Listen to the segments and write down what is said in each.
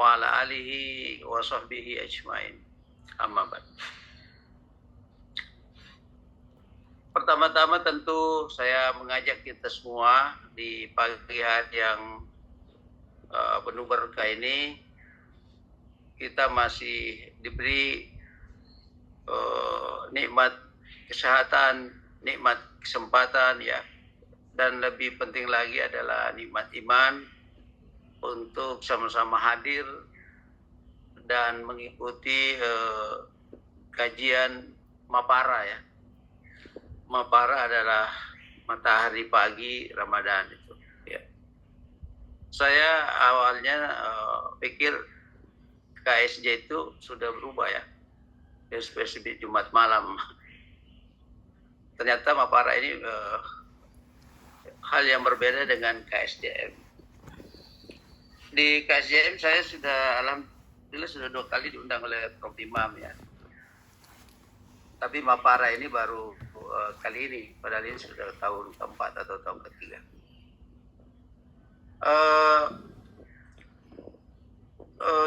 wa ala alihi wa sahbihi ajmain. Amma ba'd. Pertama-tama tentu saya mengajak kita semua di pagi hari yang penuh berkah ini, kita masih diberi nikmat kesehatan, nikmat kesempatan ya, dan lebih penting lagi adalah nikmat iman untuk sama-sama hadir dan mengikuti kajian Mapara ya. Mapara adalah matahari pagi Ramadan itu. Ya. Saya awalnya pikir KSJ itu sudah berubah ya, spesifik Jumat malam. Ternyata Mapara ini hal yang berbeda dengan KSJM. Di KSJM saya alhamdulillah sudah 2 kali diundang oleh Prof. Imam ya. Tapi Mapara ini baru kali ini, padahal ini sudah tahun keempat atau tahun ketiga.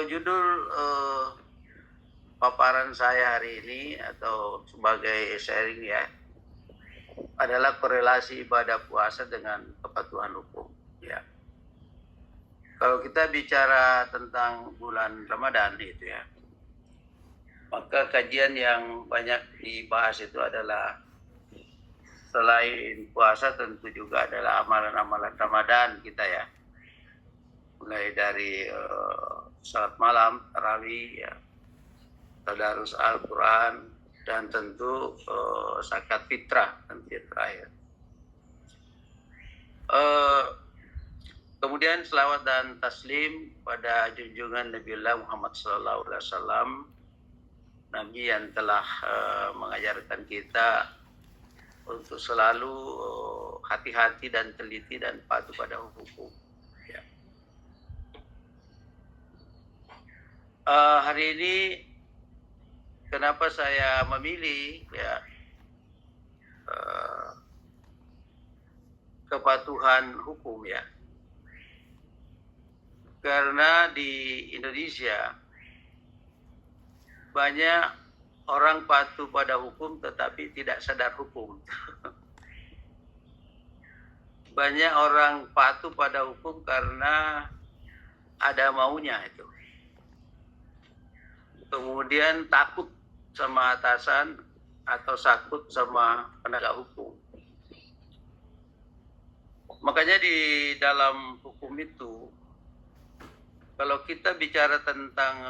Judul paparan saya hari ini atau sebagai sharing ya adalah korelasi ibadah puasa dengan kepatuhan hukum ya. Kalau kita bicara tentang bulan Ramadan itu ya, maka kajian yang banyak dibahas itu adalah selain puasa tentu juga adalah amalan-amalan Ramadan kita ya. Mulai dari salat malam, tarawih ya, tadarus Al-Quran, dan tentu zakat fitrah nanti terakhir. Kemudian selawat dan taslim pada junjungan Nabiullah Muhammad SAW, Nabi yang telah mengajarkan kita untuk selalu hati-hati dan teliti dan patuh pada hukum. Ya. Hari ini kenapa saya memilih ya kepatuhan hukum ya? Karena di Indonesia banyak orang patuh pada hukum tetapi tidak sadar hukum. Banyak orang patuh pada hukum karena ada maunya itu. Kemudian takut sama atasan atau takut sama penegak hukum. Makanya di dalam hukum itu, kalau kita bicara tentang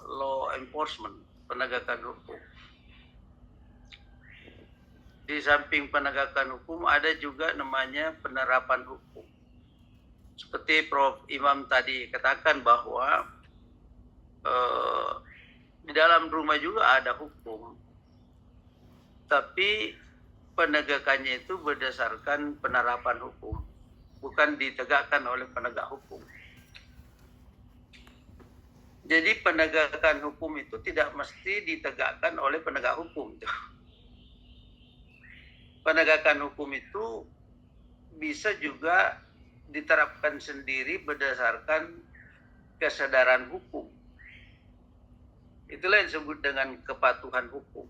law enforcement, penegakan hukum, di samping penegakan hukum ada juga namanya penerapan hukum. Seperti Prof. Imam tadi katakan bahwa di dalam rumah juga ada hukum, tapi penegakannya itu berdasarkan penerapan hukum, bukan ditegakkan oleh penegak hukum. Jadi penegakan hukum itu tidak mesti ditegakkan oleh penegak hukum. Penegakan hukum itu bisa juga diterapkan sendiri berdasarkan kesadaran hukum. Itulah yang disebut dengan kepatuhan hukum.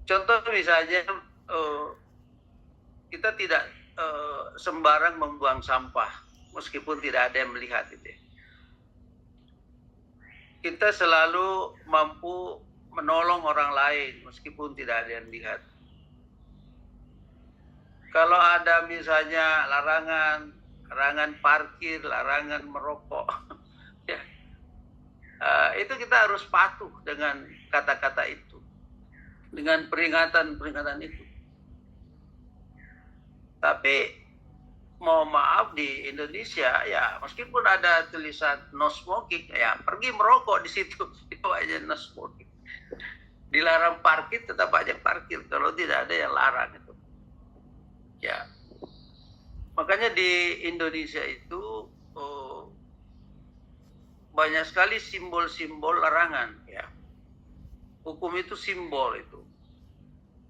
Contoh misalnya, kita tidak sembarang membuang sampah meskipun tidak ada yang melihat itu. Kita selalu mampu menolong orang lain meskipun tidak ada yang lihat. Kalau ada misalnya larangan parkir, larangan merokok, ya, itu kita harus patuh dengan kata-kata itu, dengan peringatan-peringatan itu. Tapi mohon maaf di Indonesia ya, meskipun ada tulisan no smoking ya, pergi merokok di situ, itu aja no smoking. Dilarang parkir tetap aja parkir kalau tidak ada yang larang itu. Ya. Makanya di Indonesia itu banyak sekali simbol-simbol larangan ya. Hukum itu simbol itu.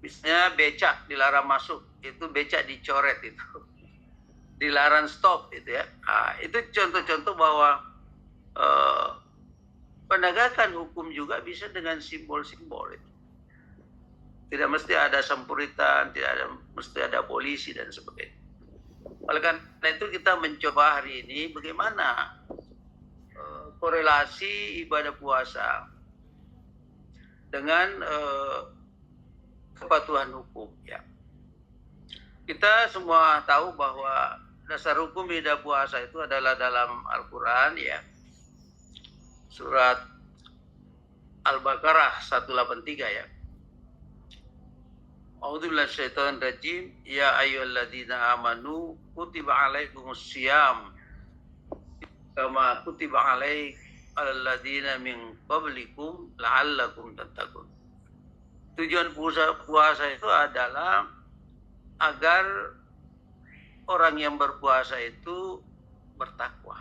Misalnya becak dilarang masuk, itu becak dicoret itu. Dilarang stop itu ya. Itu contoh-contoh bahwa penegakan hukum juga bisa dengan simbol-simbol itu. Tidak mesti ada sampuritan, mesti ada polisi dan sebagainya. Oleh karena itu kita mencoba hari ini bagaimana korelasi ibadah puasa dengan kepatuhan hukum. Ya. Kita semua tahu bahwa dasar hukum ibadah puasa itu adalah dalam Al-Quran, ya, surat Al-Baqarah 183, ya. A'udzubillahi minasyaitonir rajim. Ya ayyuhalladzina amanu kutiba alaikumus syiyam kama kutiba alal ladzina min qablikum la'allakum tattaqun. Tujuan puasa itu adalah agar orang yang berpuasa itu bertakwa.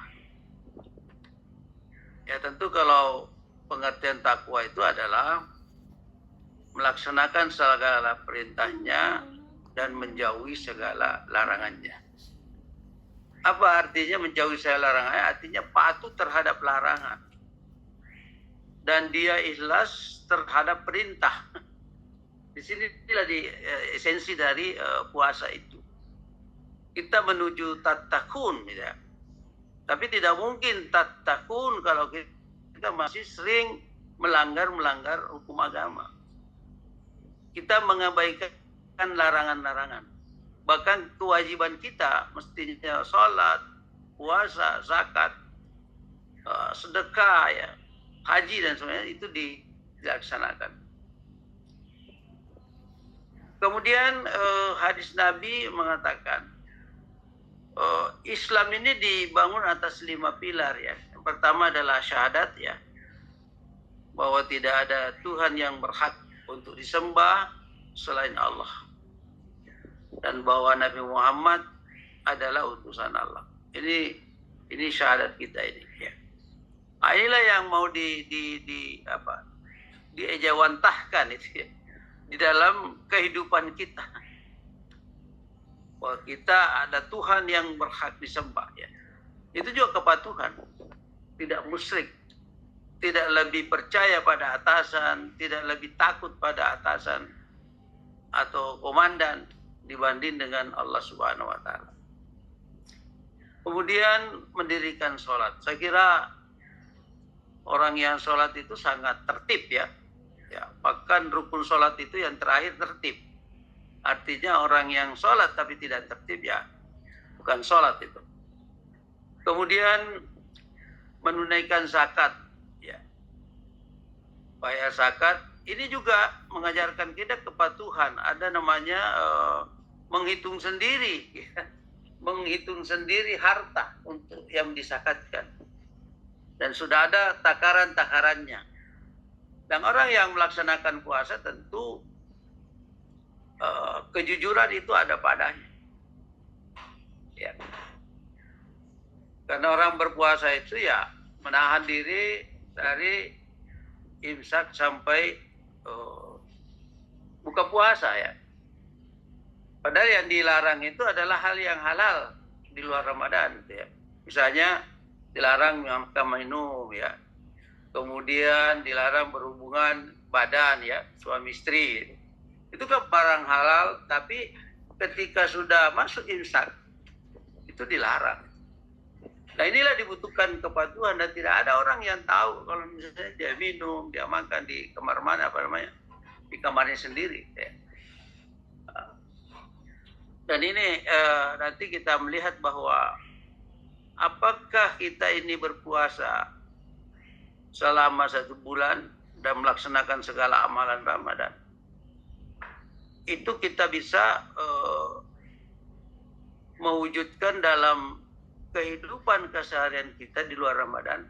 Ya, tentu kalau pengertian takwa itu adalah melaksanakan segala perintahnya dan menjauhi segala larangannya. Apa artinya menjauhi segala larangannya? Artinya patuh terhadap larangan. Dan dia ikhlas terhadap perintah. Di sini adalah esensi dari puasa itu. Kita menuju tattaqun, ya. Tapi tidak mungkin tattaqun kalau kita masih sering melanggar hukum agama. Kita mengabaikan larangan-larangan. Bahkan kewajiban kita mestinya sholat, puasa, zakat, sedekah, ya, haji dan sebagainya itu dilaksanakan. Kemudian hadis Nabi mengatakan Islam ini dibangun atas 5 pilar, ya. Yang pertama adalah syahadat, ya, bahwa tidak ada Tuhan yang berhak untuk disembah selain Allah, dan bahwa Nabi Muhammad adalah utusan Allah. Ini syahadat kita ini, ya. Inilah yang mau diejawantahkan itu, ya, di dalam kehidupan kita. Bahwa kita ada Tuhan yang berhak disembah, ya. Itu juga kepatuhan, tidak musyrik, tidak lebih percaya pada atasan, tidak lebih takut pada atasan atau komandan dibanding dengan Allah Subhanahu wa taala. Kemudian mendirikan sholat. Saya kira orang yang sholat itu sangat tertib, ya. Ya, bahkan rukun sholat itu yang terakhir tertib. Artinya orang yang sholat tapi tidak tertib, ya, bukan sholat itu. Kemudian menunaikan zakat, ya. Bayar zakat ini juga mengajarkan kita kepatuhan. Ada namanya menghitung sendiri, ya. Menghitung sendiri harta untuk yang disakatkan. Dan sudah ada takaran-takarannya. Dan orang yang melaksanakan puasa tentu kejujuran itu ada padanya. Ya. Karena orang berpuasa itu, ya, menahan diri dari imsak sampai buka puasa, ya. Padahal yang dilarang itu adalah hal yang halal di luar Ramadan, ya. Misalnya dilarang makan minum, ya. Kemudian dilarang berhubungan badan, ya, suami istri. Itu kan barang halal, tapi ketika sudah masuk imsak itu dilarang. Nah, inilah dibutuhkan kepatuhan, dan tidak ada orang yang tahu kalau misalnya dia minum, dia makan di kamar mana, di kamarnya sendiri, ya. Dan ini nanti kita melihat bahwa apakah kita ini berpuasa selama 1 bulan dan melaksanakan segala amalan Ramadan, itu kita bisa mewujudkan dalam kehidupan keseharian kita di luar Ramadan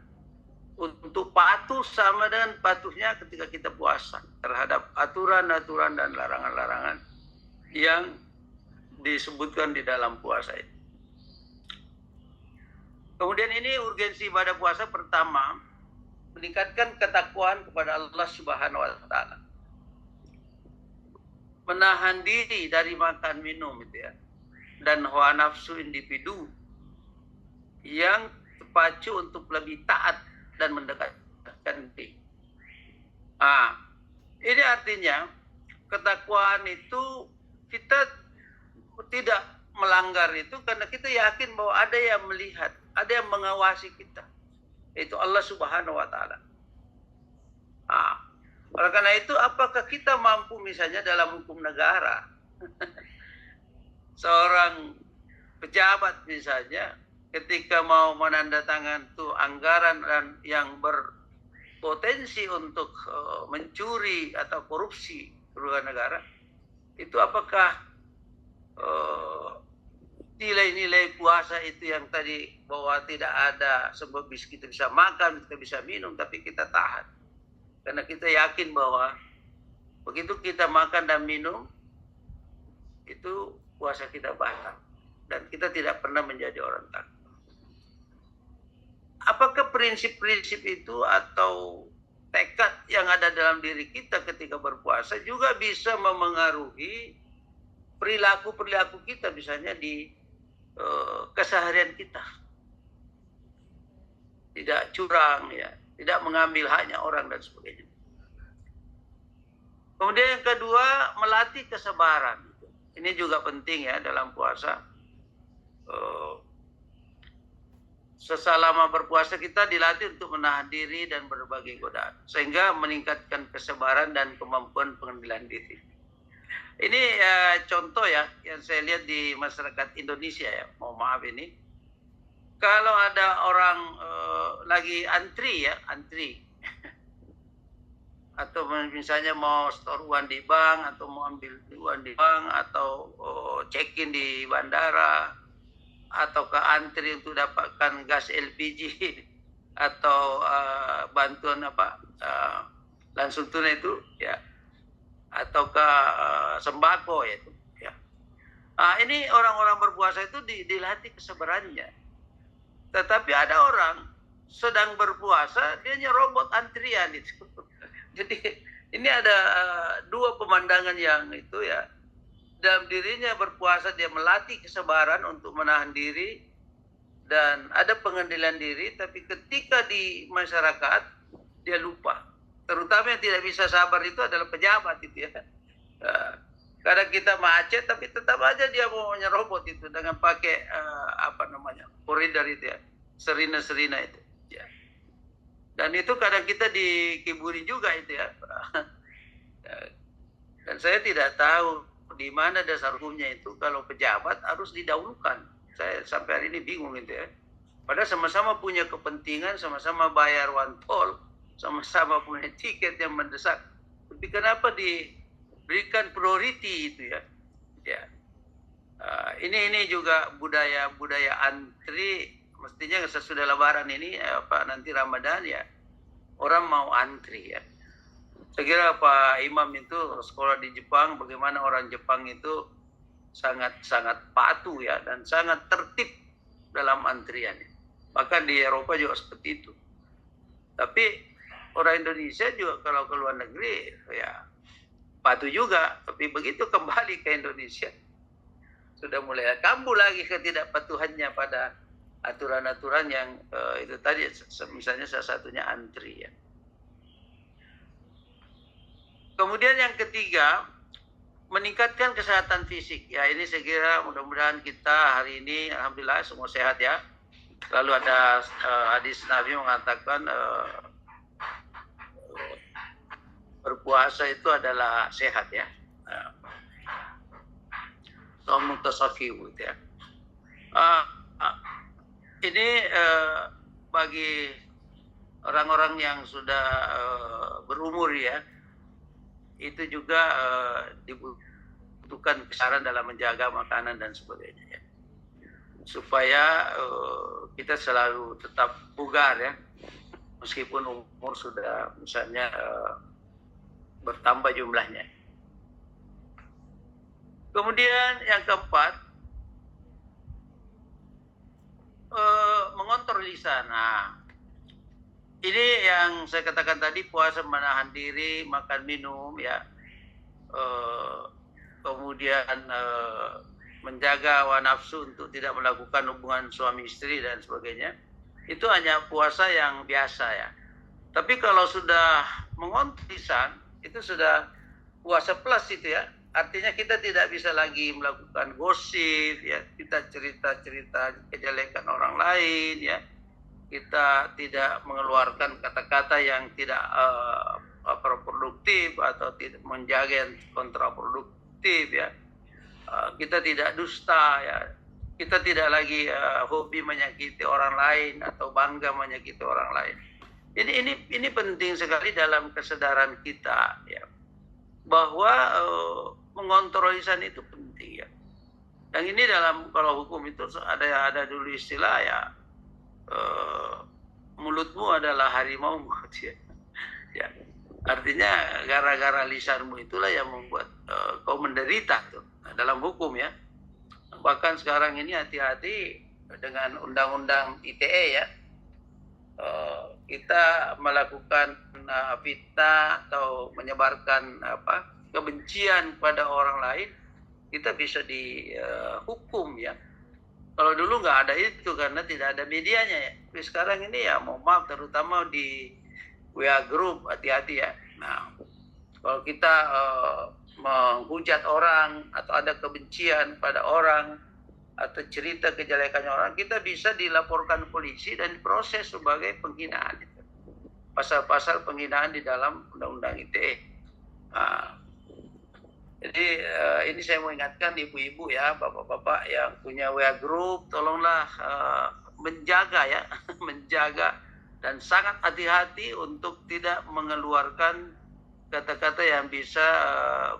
untuk patuh sama dengan patuhnya ketika kita puasa terhadap aturan-aturan dan larangan-larangan yang disebutkan di dalam puasa itu. Kemudian ini urgensi ibadah puasa pertama, meningkatkan ketakwaan kepada Allah Subhanahu wa taala. Menahan diri dari makan minum itu, ya. Dan hawa nafsu individu yang terpacu untuk lebih taat dan mendekat menahankan diri. Ini artinya ketakwaan itu kita tidak melanggar itu karena kita yakin bahwa ada yang melihat, ada yang mengawasi kita. Itu Allah Subhanahu wa Ta'ala. Oleh karena itu, apakah kita mampu misalnya dalam hukum negara, seorang pejabat misalnya, ketika mau menandatangan tuh anggaran dan yang berpotensi untuk mencuri atau korupsi kerugian negara, itu apakah nilai-nilai puasa itu yang tadi bahwa tidak ada sebab kita bisa makan, kita bisa minum, tapi kita tahan. Karena kita yakin bahwa begitu kita makan dan minum, itu puasa kita batal. Dan kita tidak pernah menjadi orang takwa. Apakah prinsip-prinsip itu atau tekad yang ada dalam diri kita ketika berpuasa juga bisa memengaruhi perilaku-perilaku kita, misalnya di keseharian kita. Tidak curang, ya, tidak mengambil haknya orang dan sebagainya. Kemudian yang kedua, melatih kesabaran. Ini juga penting ya dalam puasa. Selama berpuasa kita dilatih untuk menahan diri dan berbagai godaan, sehingga meningkatkan kesabaran dan kemampuan pengendalian diri. Ini contoh ya yang saya lihat di masyarakat Indonesia ya. Mohon maaf ini. Kalau ada orang lagi antri atau misalnya mau store uang di bank atau mau ambil uang di bank atau check-in di bandara atau ke antri untuk dapatkan gas LPG atau bantuan langsung tunai itu ya, atau ke sembako itu ya. Ini orang-orang berpuasa itu dilatih kesabarannya. Tetapi ada orang sedang berpuasa dia nyerobot antrian itu. Jadi ini ada dua pemandangan yang itu ya. Dalam dirinya berpuasa dia melatih kesabaran untuk menahan diri dan ada pengendalian diri, tapi ketika di masyarakat dia lupa. Terutama yang tidak bisa sabar itu adalah pejabat itu ya. Kadang kita macet tapi tetap aja dia mau nyerobot itu dengan pakai koridor itu ya, serina-serina itu ya. Dan itu kadang kita dikiburi juga itu ya. Dan saya tidak tahu di mana dasar hukumnya itu kalau pejabat harus didahulukan. Saya sampai hari ini bingung itu ya. Padahal sama-sama punya kepentingan, sama-sama bayar one tol, sama-sama punya tiket yang mendesak. Tapi kenapa diberikan priority itu ya? Ya. Ini juga budaya antri. Mestinya sesudah Lebaran ini nanti Ramadan ya, orang mau antri ya. Saya kira Pak Imam itu sekolah di Jepang, bagaimana orang Jepang itu sangat patuh ya dan sangat tertib dalam antrian. Bahkan di Eropa juga seperti itu. Tapi orang Indonesia juga kalau ke luar negeri ya patuh juga. Tapi begitu kembali ke Indonesia sudah mulai kambuh lagi ketidakpatuhannya pada aturan-aturan yang itu tadi, misalnya salah satunya antri ya. Kemudian yang ketiga, meningkatkan kesehatan fisik. Ya ini saya kira mudah-mudahan kita hari ini alhamdulillah semua sehat ya. Lalu ada hadis Nabi mengatakan berpuasa itu adalah sehat ya. Mutasafiu gitu ya. Ini bagi orang-orang yang sudah berumur ya, itu juga dibutuhkan kesabaran dalam menjaga makanan dan sebagainya ya. Supaya kita selalu tetap bugar ya, meskipun umur sudah misalnya bertambah jumlahnya. Kemudian yang keempat, mengontrol lisan. Nah, ini yang saya katakan tadi, puasa menahan diri, makan minum ya, kemudian menjaga hawa nafsu untuk tidak melakukan hubungan suami istri dan sebagainya. Itu hanya puasa yang biasa ya. Tapi kalau sudah mengontrol lisan, itu sudah puasa plus itu ya. Artinya kita tidak bisa lagi melakukan gosip, ya, kita cerita-cerita kejelekan orang lain, ya, kita tidak mengeluarkan kata-kata yang tidak produktif atau tidak menjaga yang kontraproduktif, ya. Kita tidak dusta, ya. Kita tidak lagi hobi menyakiti orang lain atau bangga menyakiti orang lain. Ini penting sekali dalam kesadaran kita, ya, bahwa mengontrol lisan itu penting, ya. Dan ini dalam kalau hukum itu ada dulu istilah, ya, mulutmu adalah harimau, ya. Ya. Artinya gara-gara lisanmu itulah yang membuat kau menderita tuh. Nah, dalam hukum, ya. Bahkan sekarang ini hati-hati dengan undang-undang ITE, ya. Kita melakukan fitnah atau menyebarkan kebencian pada orang lain, kita bisa dihukum, ya. Kalau dulu nggak ada itu karena tidak ada medianya, ya. Tapi sekarang ini, ya, mohon maaf, terutama di WA group, hati-hati, ya. Nah, kalau kita menghujat orang atau ada kebencian pada orang atau cerita kejelekannya orang, kita bisa dilaporkan polisi dan diproses sebagai penghinaan. Pasal-pasal penghinaan di dalam undang-undang ITE. Nah, jadi ini saya mau ingatkan ibu-ibu, ya, bapak-bapak yang punya WA group, tolonglah menjaga, ya, menjaga dan sangat hati-hati untuk tidak mengeluarkan kata-kata yang bisa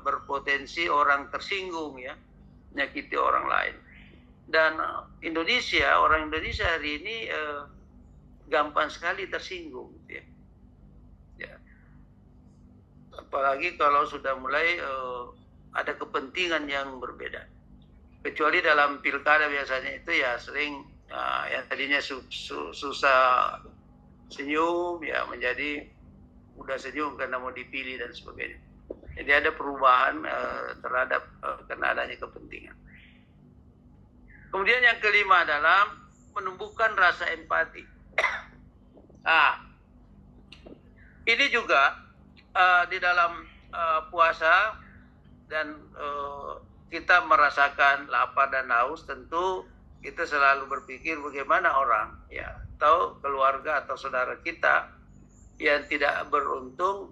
berpotensi orang tersinggung, ya, menyakiti orang lain. Dan orang Indonesia hari ini gampang sekali tersinggung, ya. Ya. Apalagi kalau sudah mulai ada kepentingan yang berbeda. Kecuali dalam pilkada biasanya itu, ya, sering yang tadinya susah senyum, ya, menjadi mudah senyum karena mau dipilih dan sebagainya. Jadi ada perubahan terhadap karena adanya kepentingan. Kemudian yang kelima adalah menumbuhkan rasa empati. Ini juga di dalam puasa dan kita merasakan lapar dan haus, tentu kita selalu berpikir bagaimana orang, ya, atau keluarga atau saudara kita yang tidak beruntung,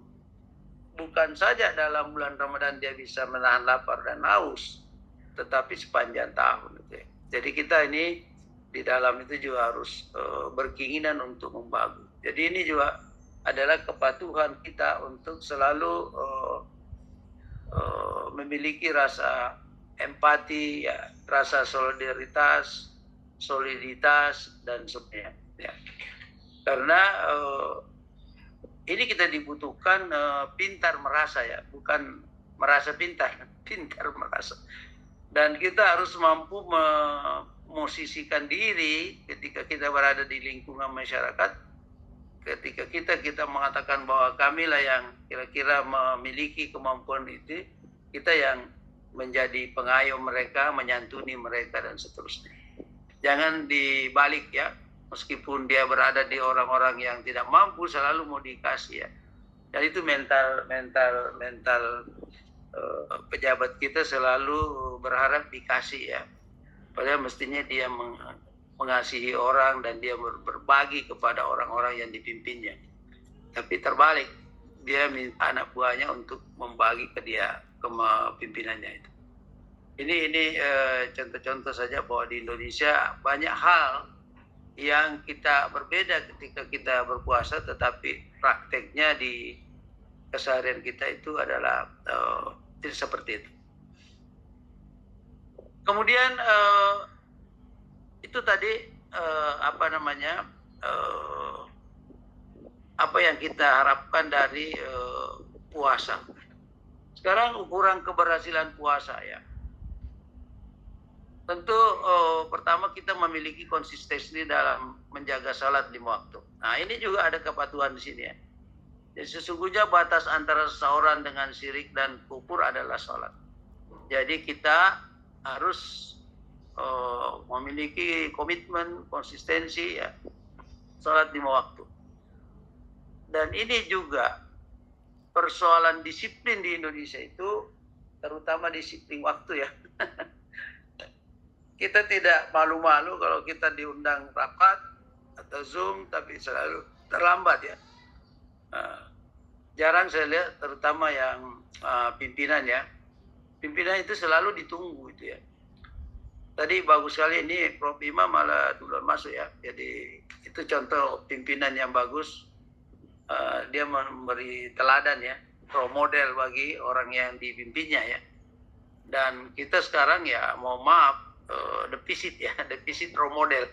bukan saja dalam bulan Ramadan dia bisa menahan lapar dan haus, tetapi sepanjang tahun. Jadi kita ini di dalam itu juga harus berkeinginan untuk membangun. Jadi ini juga adalah kepatuhan kita untuk selalu memiliki rasa empati, ya, rasa soliditas dan sebagainya, ya. Karena ini kita dibutuhkan pintar merasa, ya, bukan merasa pintar, pintar merasa. Dan kita harus mampu memosisikan diri ketika kita berada di lingkungan masyarakat. Ketika kita mengatakan bahwa kamilah yang kira-kira memiliki kemampuan itu, kita yang menjadi pengayom mereka, menyantuni mereka dan seterusnya. Jangan dibalik, ya. Meskipun dia berada di orang-orang yang tidak mampu, selalu mau dikasih, ya. Dan itu mental pejabat kita selalu berharap dikasih, ya. Padahal mestinya dia mengasihi orang dan dia berbagi kepada orang-orang yang dipimpinnya. Tapi terbalik, dia minta anak buahnya untuk membagi ke dia, ke pimpinannya itu. Ini contoh-contoh saja bahwa di Indonesia banyak hal yang kita berbeda ketika kita berpuasa, tetapi prakteknya di keseharian kita itu adalah tidak seperti itu. Kemudian itu tadi apa yang kita harapkan dari puasa. Sekarang ukuran keberhasilan puasa, ya. Tentu pertama kita memiliki konsistensi dalam menjaga salat 5 waktu. Nah, ini juga ada kepatuhan di sini, ya. Jadi sesungguhnya batas antara seseorang dengan syirik dan kufur adalah salat. Jadi kita harus memiliki komitmen, konsistensi, ya, salat 5 waktu. Dan ini juga persoalan disiplin di Indonesia itu, terutama disiplin waktu ya. Kita tidak malu-malu kalau kita diundang rapat atau Zoom, tapi selalu terlambat ya. Jarang saya lihat, terutama yang pimpinan ya. Pimpinan itu selalu ditunggu itu ya. Tadi bagus sekali ini Prof. Imam malah duluan masuk ya. Jadi itu contoh pimpinan yang bagus. Dia memberi teladan ya, role model bagi orang yang dipimpinnya ya. Dan kita sekarang ya, mohon maaf, defisit ya, defisit role model.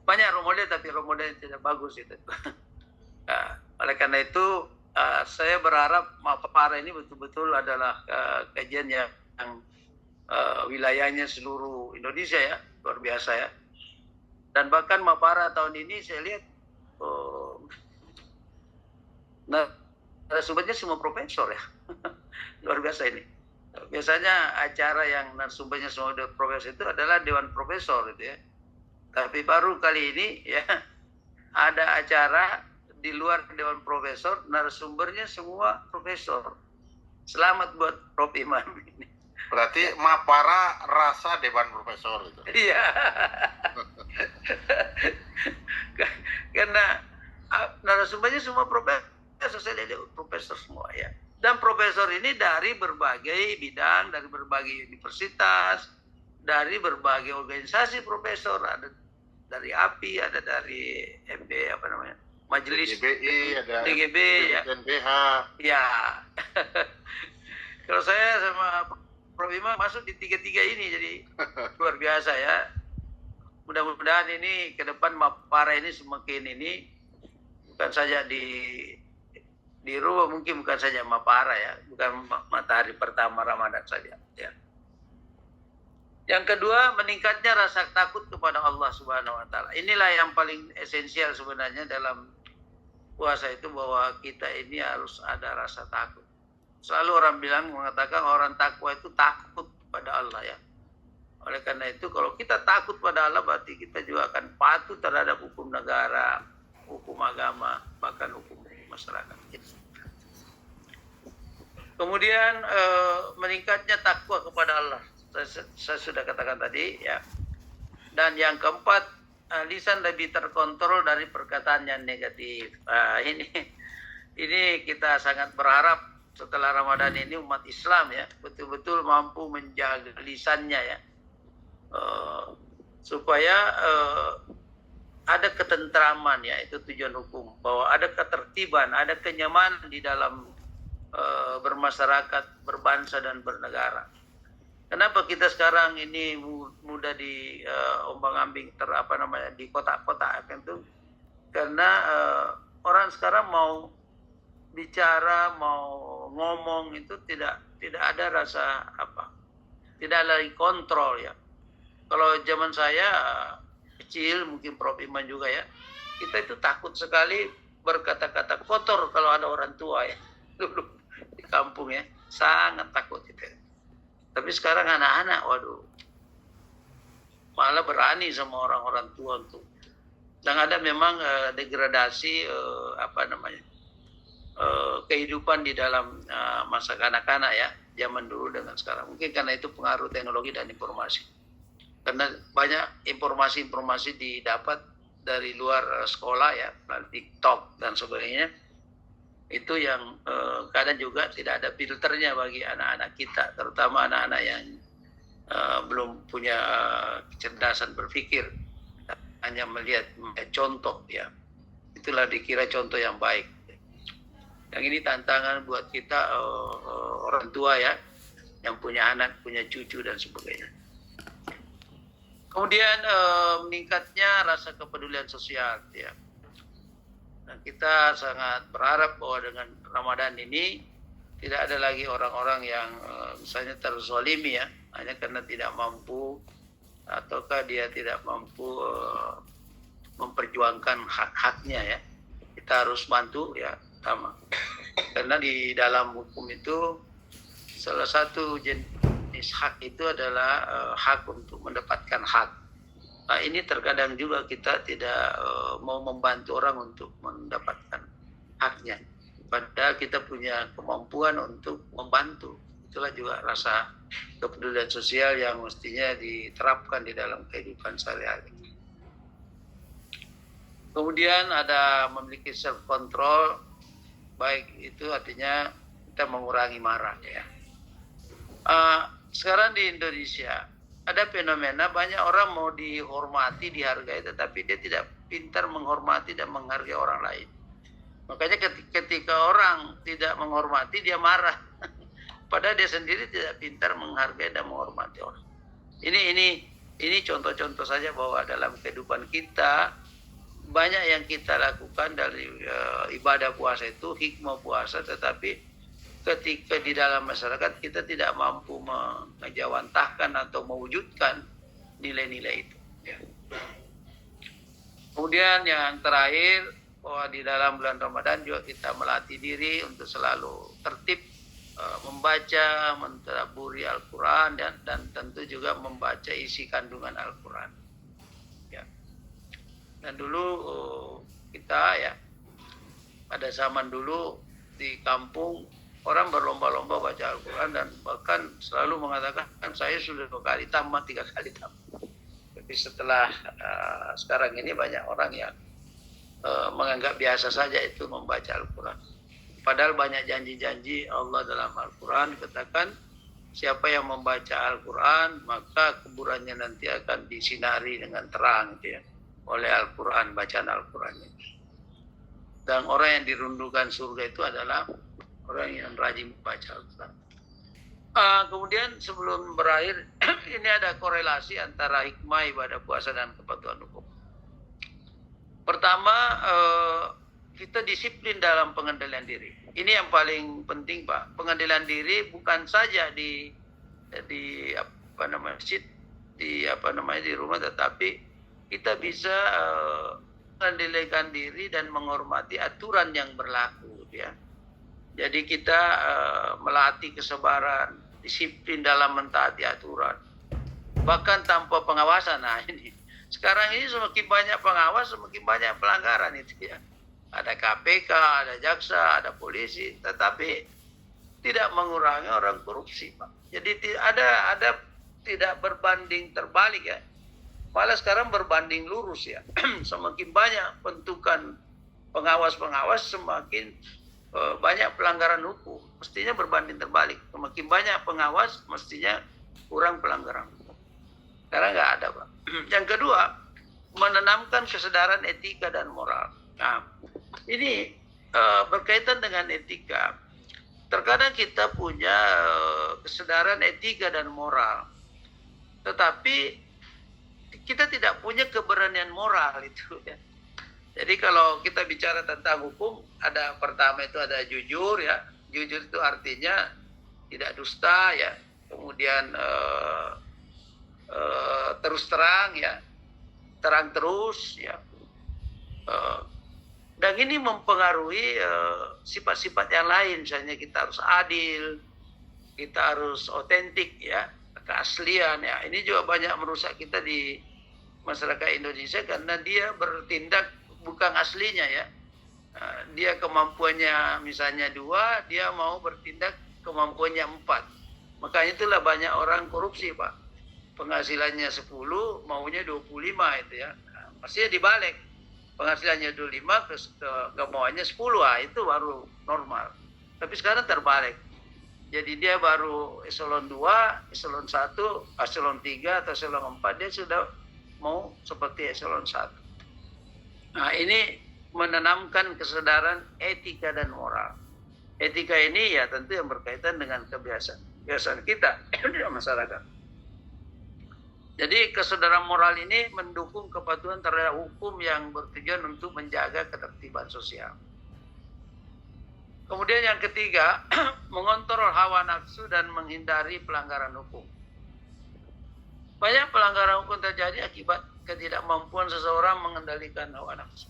Banyak role model tapi role model yang tidak bagus itu. Oleh karena itu saya berharap Mapara ini betul-betul adalah kajian yang wilayahnya seluruh Indonesia ya, luar biasa ya. Dan bahkan Mapara tahun ini saya lihat narasumbernya semua profesor ya. Luar biasa ini. Biasanya acara yang narasumbernya semua profesor itu adalah Dewan Profesor itu ya. Tapi baru kali ini ya ada acara di luar Dewan Profesor, narasumbernya semua profesor. Selamat buat Prof. Imam ini. Berarti Mapara rasa Dewan Profesor itu. Iya. Karena narasumbernya semua profesor, saya lihat profesor semua ya. Dan profesor ini dari berbagai bidang, dari berbagai universitas, dari berbagai organisasi profesor, ada dari API, ada dari MB apa namanya, Majelis DGBI, ada DGB ya. NBH. Ya. Kalau saya sama Prof. Imam masuk di tiga-tiga ini, jadi luar biasa ya. Mudah-mudahan ini ke depan Mapara ini semakin ini, bukan saja di Ruwa, mungkin bukan saja Mapara ya, bukan matahari pertama Ramadan saja ya. Yang kedua, meningkatnya rasa takut kepada Allah Subhanahu wa taala. Inilah yang paling esensial sebenarnya dalam puasa itu, bahwa kita ini harus ada rasa takut. Selalu orang mengatakan orang takwa itu takut pada Allah ya. Oleh karena itu kalau kita takut pada Allah, berarti kita juga akan patuh terhadap hukum negara, hukum agama, bahkan hukum masyarakat. Kemudian meningkatnya takwa kepada Allah. Saya sudah katakan tadi ya. Dan yang keempat, lisan lebih terkontrol dari perkataan yang negatif. Ini kita sangat berharap setelah Ramadan ini umat Islam ya betul-betul mampu menjaga lisannya ya, supaya ada ketentraman ya, itu tujuan hukum, bahwa ada ketertiban, ada kenyamanan di dalam bermasyarakat, berbangsa dan bernegara. Kenapa kita sekarang ini mudah di ombang-ambing di kotak-kotak kan tuh? Karena orang sekarang mau bicara, mau ngomong itu tidak ada rasa tidak lagi kontrol ya. Kalau zaman saya kecil, mungkin Prof. Iman juga ya, kita itu takut sekali berkata-kata kotor kalau ada orang tua ya. Dulu di kampung ya, sangat takut itu. Tapi sekarang anak-anak, waduh, malah berani sama orang-orang tua untuk. Dan ada memang degradasi kehidupan di dalam masa kanak-kanak ya, zaman dulu dengan sekarang. Mungkin karena itu pengaruh teknologi dan informasi. Karena banyak informasi-informasi didapat dari luar sekolah ya, melalui TikTok dan sebagainya. Itu yang kadang juga tidak ada filternya bagi anak-anak kita, terutama anak-anak yang belum punya kecerdasan berpikir, hanya melihat contoh ya. Itulah dikira contoh yang baik. Yang ini tantangan buat kita orang tua ya, yang punya anak, punya cucu dan sebagainya. Kemudian meningkatnya rasa kepedulian sosial ya. Nah, kita sangat berharap bahwa dengan Ramadan ini tidak ada lagi orang-orang yang misalnya terzalimi ya, hanya karena tidak mampu ataukah dia tidak mampu memperjuangkan hak-haknya ya. Kita harus bantu ya, sama. Karena di dalam hukum itu salah satu jenis hak itu adalah hak untuk mendapatkan hak. Nah, ini terkadang juga kita tidak mau membantu orang untuk mendapatkan haknya. Padahal kita punya kemampuan untuk membantu. Itulah juga rasa kepedulian sosial yang mestinya diterapkan di dalam kehidupan sehari-hari. Kemudian ada memiliki self control, baik itu artinya kita mengurangi marah ya. Sekarang di Indonesia ada fenomena banyak orang mau dihormati, dihargai, tetapi dia tidak pintar menghormati dan menghargai orang lain. Makanya ketika orang tidak menghormati, dia marah. Padahal dia sendiri tidak pintar menghargai dan menghormati orang. Ini contoh-contoh saja bahwa dalam kehidupan kita banyak yang kita lakukan dari ibadah puasa itu, hikmah puasa, tetapi ketika di dalam masyarakat kita tidak mampu mengejawantahkan atau mewujudkan nilai-nilai itu. Ya. Kemudian yang terakhir, bahwa di dalam bulan Ramadan juga kita melatih diri untuk selalu tertib, membaca, mentadabburi Al-Quran, dan tentu juga membaca isi kandungan Al-Quran. Ya. Dan dulu kita ya, pada zaman dulu di kampung, orang berlomba-lomba baca Al-Quran dan bahkan selalu mengatakan saya sudah 2 kali tamat, 3 kali tamat. Tapi setelah sekarang ini banyak orang yang menganggap biasa saja itu membaca Al-Quran. Padahal banyak janji-janji Allah dalam Al-Quran katakan siapa yang membaca Al-Quran maka kuburannya nanti akan disinari dengan terang gitu ya, oleh Al-Quran, bacaan Al-Quran. Dan orang yang dirundukan surga itu adalah orang yang rajin membaca Al-Quran. Kemudian sebelum berakhir, ini ada korelasi antara hikmah ibadah puasa dan kepatuhan hukum. Pertama, kita disiplin dalam pengendalian diri. Ini yang paling penting, Pak. Pengendalian diri bukan saja di rumah, tetapi kita bisa mengendalikan diri dan menghormati aturan yang berlaku, ya. Jadi kita melatih kesabaran, disiplin dalam mentaati aturan, bahkan tanpa pengawasan. Nah ini sekarang ini semakin banyak pengawas, semakin banyak pelanggaran itu ya. Ada KPK, ada jaksa, ada polisi, tetapi tidak mengurangi orang korupsi, Pak. Jadi ada tidak berbanding terbalik ya. Malah sekarang berbanding lurus ya. Semakin banyak bentukan pengawas-pengawas, semakin banyak pelanggaran hukum. Mestinya berbanding terbalik. Semakin banyak pengawas, mestinya kurang pelanggaran hukum. Karena nggak ada, Pak. Yang kedua, menanamkan kesadaran etika dan moral. Nah, ini berkaitan dengan etika. Terkadang kita punya kesadaran etika dan moral, tetapi kita tidak punya keberanian moral itu ya. Jadi kalau kita bicara tentang hukum, ada pertama itu ada jujur ya. Jujur itu artinya tidak dusta ya. Kemudian terus terang ya. Terang terus ya. Dan ini mempengaruhi sifat-sifat yang lain. Misalnya kita harus adil, kita harus otentik ya. Keaslian ya. Ini juga banyak merusak kita di masyarakat Indonesia karena dia bertindak bukan aslinya ya. Dia kemampuannya misalnya 2, dia mau bertindak kemampuannya 4. Makanya itulah banyak orang korupsi, Pak. Penghasilannya 10, maunya 25 itu ya. Pastinya dibalik. Penghasilannya 25, kemauannya 10, itu baru normal. Tapi sekarang terbalik. Jadi dia baru eselon 2, eselon 1, eselon 3 atau eselon 4, dia sudah mau seperti eselon 1. Nah ini menanamkan kesadaran etika dan moral. Etika ini ya tentu yang berkaitan dengan kebiasaan kita di masyarakat. Jadi kesadaran moral ini mendukung kepatuhan terhadap hukum yang bertujuan untuk menjaga ketertiban sosial. Kemudian yang ketiga, mengontrol hawa nafsu dan menghindari pelanggaran hukum. Banyak pelanggaran hukum terjadi akibat ketidakmampuan seseorang mengendalikan hawa nafsu.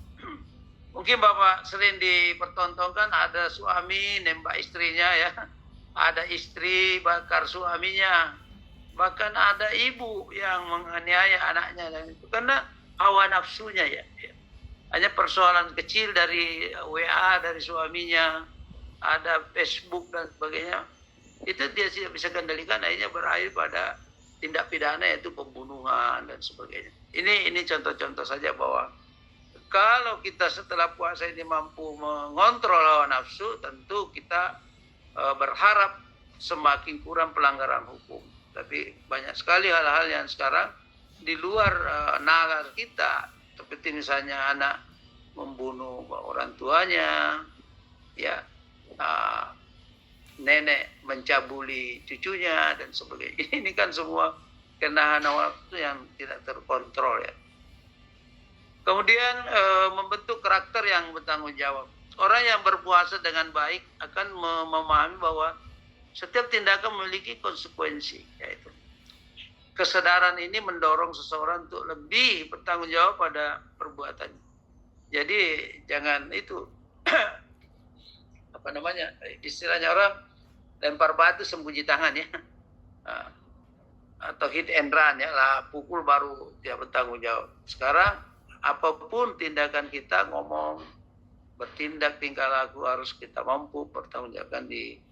Mungkin Bapak sering dipertontonkan ada suami nembak istrinya ya, ada istri bakar suaminya, bahkan ada ibu yang menganiaya anaknya dan itu karena hawa nafsunya ya. hanya persoalan kecil dari WA dari suaminya, ada Facebook dan sebagainya, itu dia tidak bisa kendalikan, akhirnya berakhir pada tindak pidana yaitu pembunuhan dan sebagainya. Ini contoh-contoh saja bahwa kalau kita setelah puasa ini mampu mengontrol hawa nafsu, tentu kita berharap semakin kurang pelanggaran hukum. Tapi banyak sekali hal-hal yang sekarang di luar nalar kita, seperti misalnya anak membunuh orang tuanya, ya, nenek mencabuli cucunya dan sebagainya. Ini kan semua kena hawa nafsu yang tidak terkontrol, ya. Kemudian membentuk karakter yang bertanggung jawab. Orang yang berpuasa dengan baik akan memahami bahwa setiap tindakan memiliki konsekuensi, yaitu kesadaran ini mendorong seseorang untuk lebih bertanggung jawab pada perbuatannya. Jadi jangan itu apa namanya, istilahnya orang lempar batu sembunyi tangan, ya, atau hit and run, ya lah, pukul baru dia bertanggung jawab. Sekarang apapun tindakan kita, ngomong, bertindak, tingkah laku, harus kita mampu pertanggungjawabkan di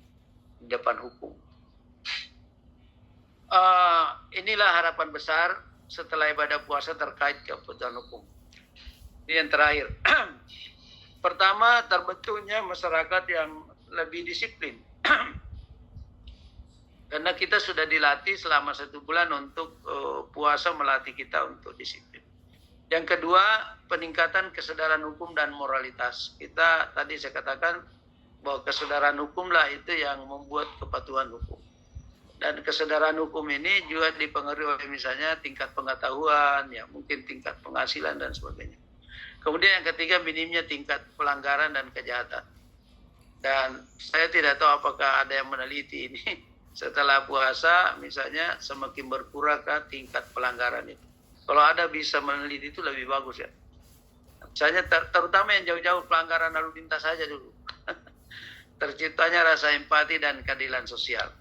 depan hukum. Inilah harapan besar setelah ibadah puasa terkait keputusan hukum. Ini yang terakhir. Pertama, terbentuknya masyarakat yang lebih disiplin. Karena kita sudah dilatih selama 1 bulan untuk puasa melatih kita untuk disiplin. Yang kedua, peningkatan kesadaran hukum dan moralitas. Kita tadi saya katakan bahwa kesadaran hukumlah itu yang membuat kepatuhan hukum. Dan kesadaran hukum ini juga dipengaruhi oleh misalnya tingkat pengetahuan, ya mungkin tingkat penghasilan dan sebagainya. Kemudian yang ketiga, minimnya tingkat pelanggaran dan kejahatan. Dan saya tidak tahu apakah ada yang meneliti ini. Setelah puasa misalnya semakin berkurangkah tingkat pelanggaran itu. Kalau ada bisa meneliti itu lebih bagus, ya. Misalnya terutama yang jauh-jauh pelanggaran lalu lintas saja dulu. Terciptanya rasa empati dan keadilan sosial.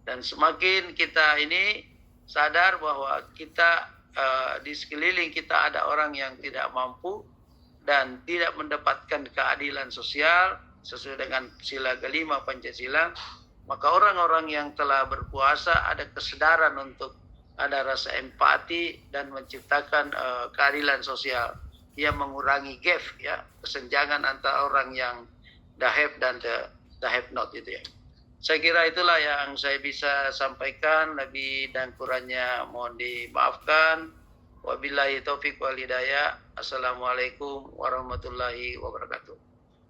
Dan semakin kita ini sadar bahwa kita di sekeliling kita ada orang yang tidak mampu dan tidak mendapatkan keadilan sosial sesuai dengan sila kelima Pancasila, maka orang-orang yang telah berpuasa ada kesadaran untuk ada rasa empati dan menciptakan keadilan sosial yang mengurangi gap, ya, kesenjangan antara orang yang the have dan the have not itu, ya. Saya kira itulah yang saya bisa sampaikan, lebih dan kurangnya mohon dimaafkan. Wabillahi taufiq wal hidayah. Assalamualaikum warahmatullahi wabarakatuh.